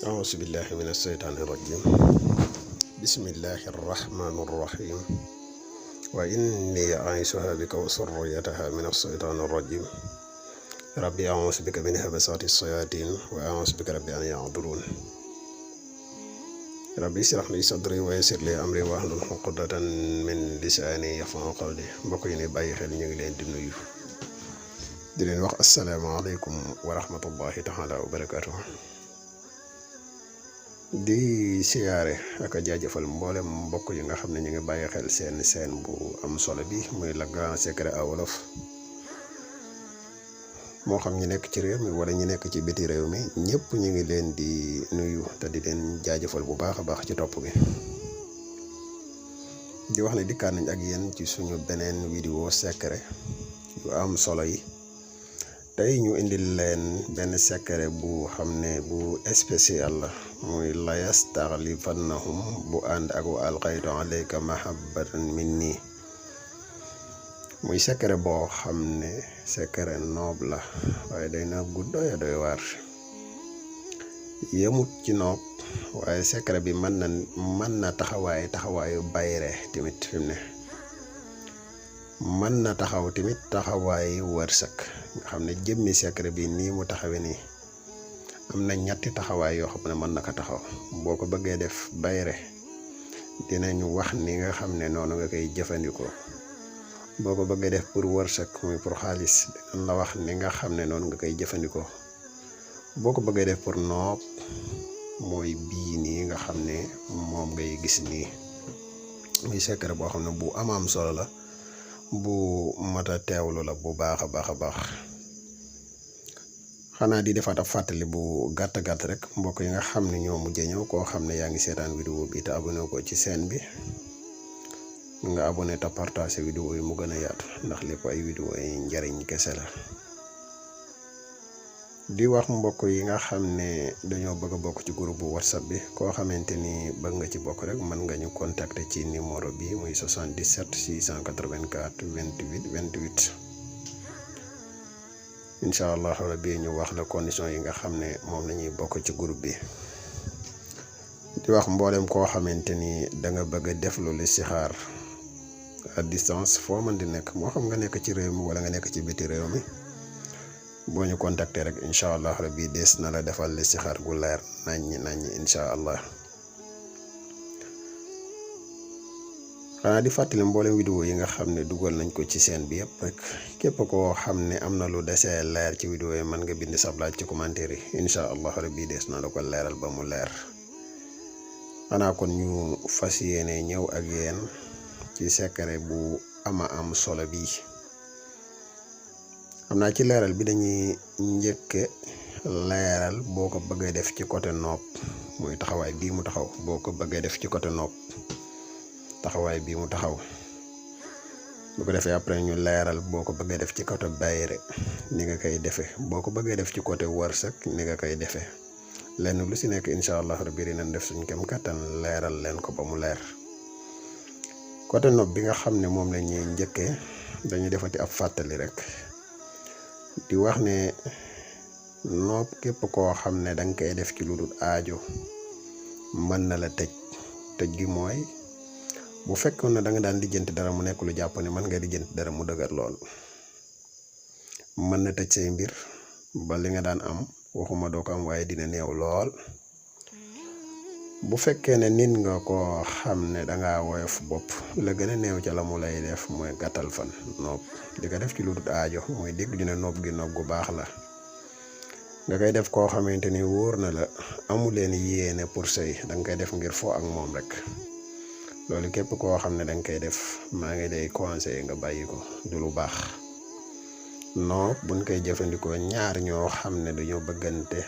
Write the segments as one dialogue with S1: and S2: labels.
S1: أعوذ بالله من الشيطان الرجيم بسم الله الرحمن الرحيم وإني أعيذها بك وذريتها من الشيطان الرجيم ربي أعوذ بك من همزات الشياطين وأعوذ بك ربي أن يحضرون ربي اشرح لي صدري ويسر لي أمري واحلل عقدة من لساني يفقهوا قولي mbokk yi ni bàyyi xel ñu ngi leen di nuyu di leen wax asalaamaaleykum wa rahmatullahi taala wa barakatuh di siyaare ak a jaajëfal mboolem mbokk yi nga xam ne ñu ngi bàyyi xel seen bu am solo bi muy Le Grand Secret à Wolof moo xam ñi nekk ci réew mi wala ñi nekk ci biti réew mi ñëpp ñu ngi leen di nuyu te di leen jaajëfal bu baax a baax ci topp bi di wax ne dikkaat nañ ak yéen ci suñu beneen vidéo secret yu am solo yi tey ñu indil leen benn secret bu xam ne bu spécial la muy la yastaxlifannahum bu ànd ak wa alqaytu alayka mahabbatan minni muy secret boo xam ne secret noob la waaye day na guddoya doy waar yemut ci noob waaye secret bi mën na taxawaayu bayre tamit fi mu ne mën na taxaw tamit taxawaayu wërsëg nga xam ne jëmmi secret bi nii mu taxawee nii am na ñetti taxawaay yoo xam ne mën na ko taxaw boo ko bëggee def bayre dinañu wax ni nga xam ne noonu nga koy jëfandikoo boo ko bëggee def pour wërsëg muy pour xaalis dinañ la wax ni nga xam ne noonu nga koy jëfandikoo boo ko bëggee def pour noob mooy bii nii nga xam ne moom ngay gis nii muy secret boo xam ne bu am solo la bu mata teewlu la bu baax a baax xanaa di defaat ab fàttali bu gàtt rek mbokk yi nga xam ne ñoo mujjee ñëw koo xam ne yaa ngi seetaan vidéo bi te abonné ko ci chaîne bi nga abonné te partagé vidéo yi mu gën a yaatu ndax lépp ay vidéo yi njariñ kese la di wax mbokk yi nga xam ne dañoo bëgg a bokk ci groupe bu whatsapp bi koo xamante ni bëgg nga ci bokk rek mën nga ñu contacter ci numéro bi muy 77 684 28 28 incha allah rabbi ñu wax la condition yi nga xam ne moom la ñuy bokk ci groupe bi di wax mboolem koo xamante ni da nga bëgg a def lu listixaar à distance foo mën di nekk moo xam nga nekk ci réew mi wala nga nekk ci biti réew mi boo ñu contacter rek incha allah rabbi des na la defal listixaar gu leer naññ incha allah xanaa di fàttali mboolem vidéo yi nga xam ne dugal nañ ko ci chaîne bi yëpp rek képp koo xam ne am na lu desee leer ci vidéo yi mën nga bind sab laaj ci commentaire yi incha allah rabbi des na la ko leeral ba mu leer xanaa kon ñu fas yéene ñëw ak yéen ci secret bu am solo bi xam naa ci leeral bi dañuy njëkke leeral boo ko bëggee def ci côté nopp muy taxawaay bii mu taxaw boo ko bëggee def ci côté nopp taxawaay bii mu taxaw bu ko defee après ñu leeral boo ko bëggee def ci côté bayre ni nga koy defee boo ko bëggee def ci côté wërsëg ni nga koy defee lenn lu si nekk incha allah rabbi dinañ def suñ kem kattan leeral leen ko ba mu leer côté nopp bi nga xam ne moom la ñuy njëkkee dañuy defati ab fàttali rek di wax ne nopp képp koo xam ne danga koy def ci lu dul aajo mën na la tëj gi mooy bu fekkoon ne da nga daan lijjanti dara mu nekk lu jàpp ne mën nga lijjanti dara mu dëgër lool mën na tëj say mbir ba li nga daan am waxuma doo ko am waaye dina néew lool bu fekkee ne nit nga ko xam ne danga woyof bopp la gën a néew ca la mu lay def mooy gàttal fan nopp di ko def ci lu dul aajo mooy dégg ñu ne nopp gi nopp gu baax la nga koy def koo xamante ni wóor na la amu leen yéene pour sëy danga koy def ngir foo ak moom rek loolu képp koo xam ne danga koy def maa ngi lay conseillé nga bàyyi ko du lu baax nopp buñ koy jëfandikoo ñaar ñoo xam ne dañoo bëggante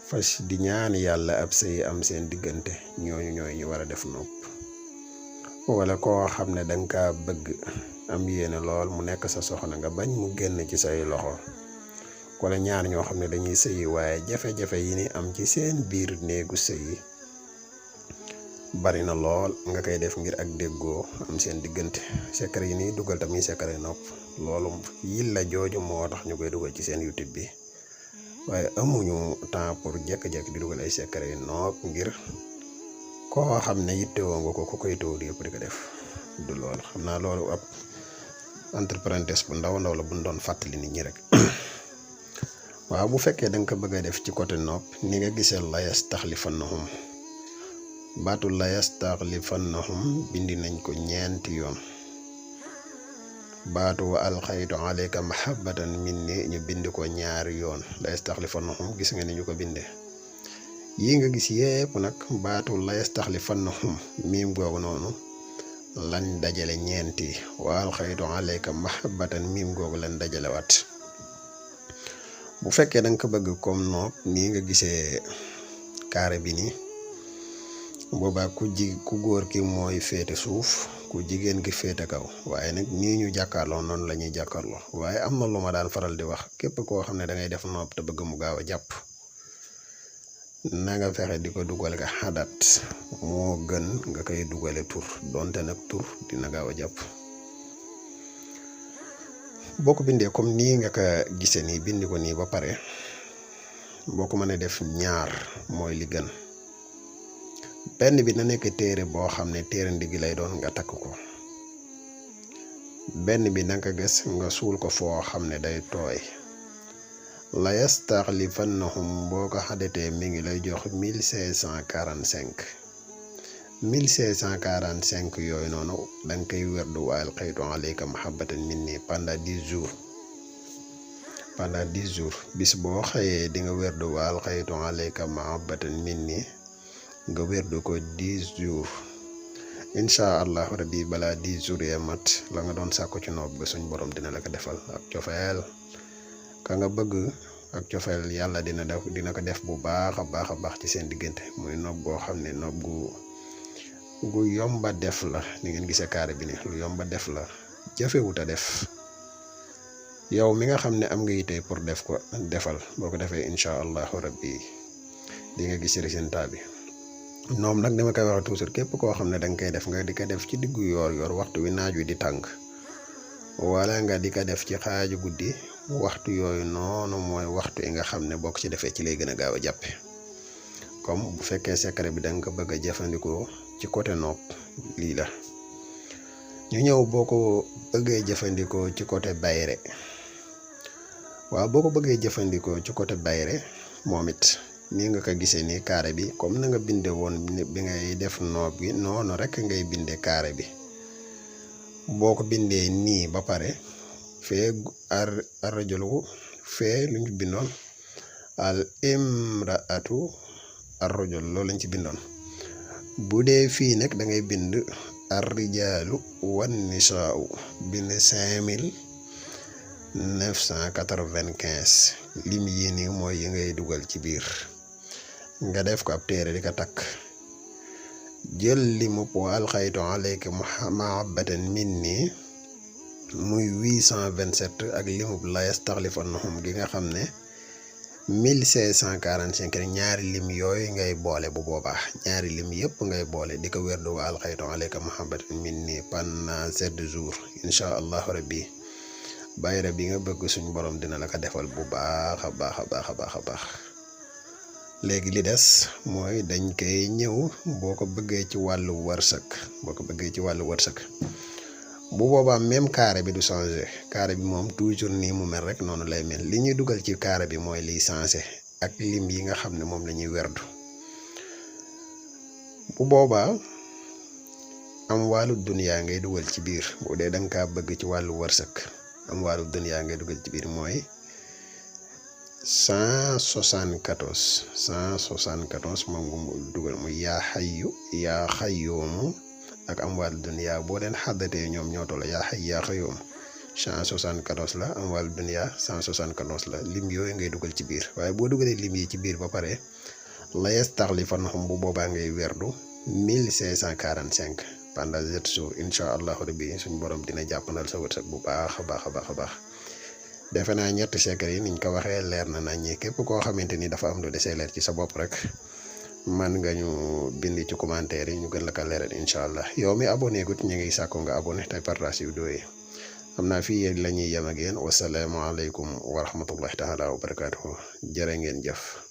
S1: fas di ñaan yàlla ab sëy am seen diggante ñooy ñu war a def nopp wala koo xam ne danga kaa bëgg am yéene lool mu nekk sa soxna nga bañ mu génn ci say loxo wala ñaar ñoo xam ne dañuy sëyi waaye jafe-jafe yi ni am ci seen biir néegu sëyi bari na lool nga koy def ngir ak déggoo am seen diggante secret yi nii dugal tamit secret nopp loolu yilla jooju moo tax ñu koy dugal ci seen YouTube bi waaye amuñu temps pour jekk-jekk di dugal ay secret yu nopp ngir koo xam ne yittewoo nga ko ku koy tawut yëpp di ko def du loolu. xam naa loolu ab entre parenthèse bu ndaw ndaw la buñ doon fàttali nit ñi rek. waaw bu fekkee da nga ko bëgg a def ci côté nopp ni nga gisee la yastaxlifannahum baatu la yastaxlifannahum bindi nañ ko ñeenti yoon. baatu wa alxaytu alayka mahabbatan minni ñu bind ko ñaari yoon la yastaxlifannahum gis nga ni ñu ko bindee. yi nga gis yépp nag baatu la yastaxlifannahum miim googu noonu lañ dajale ñeenti wa alxaytu alayka mahabbatan miim googu lañ dajale waat. bu fekkee da nga ko bëgg comme nopp nii nga gisee carré bi nii boobaa ku góor ki mooy féete suuf ku jigéen ki féete kaw waaye nag nii ñu jàkkaarloo noonu la ñuy jàkkaarloo. waaye am na lu ma daan faral di wax képp koo xam ne da ngay def nopp te bëgg mu gaaw a jàpp na nga fexe di ko dugale ka xadat moo gën nga koy dugale tur donte nag tur dina gaaw a jàpp. boo ko bindee comme nii nga ko gisee nii bindi ko nii ba pare boo ko mënee def ñaar mooy li gën. benn bi na nekk téere boo xam ne téere ndigg lay doon nga takk ko. benn bi na nga ko gis nga suul ko foo xam ne day tooy. la yastaxlifannahum boo ko xadatee mi ngi lay jox 1545. 1545 yooyu noonu da nga koy wérdu wa alxaytu alayka mahabbatan minni pendant 10 jours. pendant 10 jours bis boo xëyee di nga wérdu wa alxaytu alayka mahabbatan minni nga wérdu ko 10 jours. incha allah rabbi balaa 10 jours yee mat la nga doon sàkku ci nopp ba suñ borom dina la ko defal ak cofeel ka nga bëgg ak cofeel yàlla dina ko def bu baax a baax ci seen diggante muy nopp goo xam ne nopp gu yomba def la. ni ngeen gisee carré bi ni lu yomba def la jafewut a def. yow mi nga xam ne am nga yite pour def ko defal boo ko defee incha allahu rabbi di nga gis résultat bi. noom nag dama koy wax toujours képp koo xam ne da nga koy def nga di ko def ci diggu yoor waxtu wi naaj wi di tàng wala nga di ko def ci xaaju guddi waxtu yooyu noonu mooy waxtu yi nga xam ne boo ko ci defee ci lay gën a gaaw a jàppe. comme bu fekkee secret bi da nga ko bëgg a jëfandikoo ci côté nopp lii la. ñu ñëw boo ko bëggee jëfandikoo ci côté bayre. waaw boo ko bëggee jëfandikoo ci côté bayre moom it nii nga ko gisee nii carré bi comme na nga binde woon bi ngay def nopp bi noonu rek ngay binde carré bi. boo ko bindee nii ba pare fee arrajulu fee lu ñu bindoon al imraatu arrajul loolu lañ ci bindoon. bu dee fii nag da ngay bind arrijaalu wan nisaa'u bind 5995 lim yi nii mooy yi ngay dugal ci biir nga def ko ab téere di ko takk. jël limu wa alxaytu alayka mahabbatan minni muy 827 ak limu la yastaxlifannahum gi nga xam ne 1545 ñaari lim yooyu ngay boole. bu boobaa ñaari lim yëpp ngay boole di ko wérdu wa alxaytu alayka mahabbatan minni pendant 7 jours incha allahu rabbi bayra bi nga bëgg suñ borom dina la ko defal bu baax a baax. léegi li des mooy dañ koy ñëw boo ko bëggee ci wàllu wërsëg bu boobaa même carré bi du changé. carré bi moom toujours nii mu mel rek noonu lay mel. li ñuy dugal ci carré bi mooy liy changé ak lim yi nga xam ne moom la ñuy werdu. bu boobaa am wàllu duniyaa ngay dugal ci biir. bu dee da nga kaa bëgg ci wàllu wërsëg am wàllu duniyaa ngay dugal ci biir mooy 174 moom nga dugal muy yaa xayyu yaa xayyoomu ak am wàllu duniyaa boo leen xàddatee ñoom ñoo toll yaa xayyu yaa xayyoomu 174 la am wàllu duniyaa 174 la lim yooyu ngay dugal ci biir. waaye boo dugalee lim yi ci biir ba pare la yastaxlifannahum bu boobaa ngay werdu 1545 pendant 7 jours incha allahu rabbi suñ borom dina jàppandal sa wërsëg bu baax a baax. defe naa ñetti secret yi niñ ko waxee leer na nañ képp koo xamante ni dafa am lu desee leer ci sa bopp rek man nga ñu bind ci commentaire yi ñu gën la ko leeral incha allah. yow mi abonné gut ñu ngi sàkku nga abonné tey partage vidéo yi xam naa fii la ñuy yem ak yéen wasalaamualeykum wa rahmatullahi taala wa barakaatuhu jërë ngeen jëf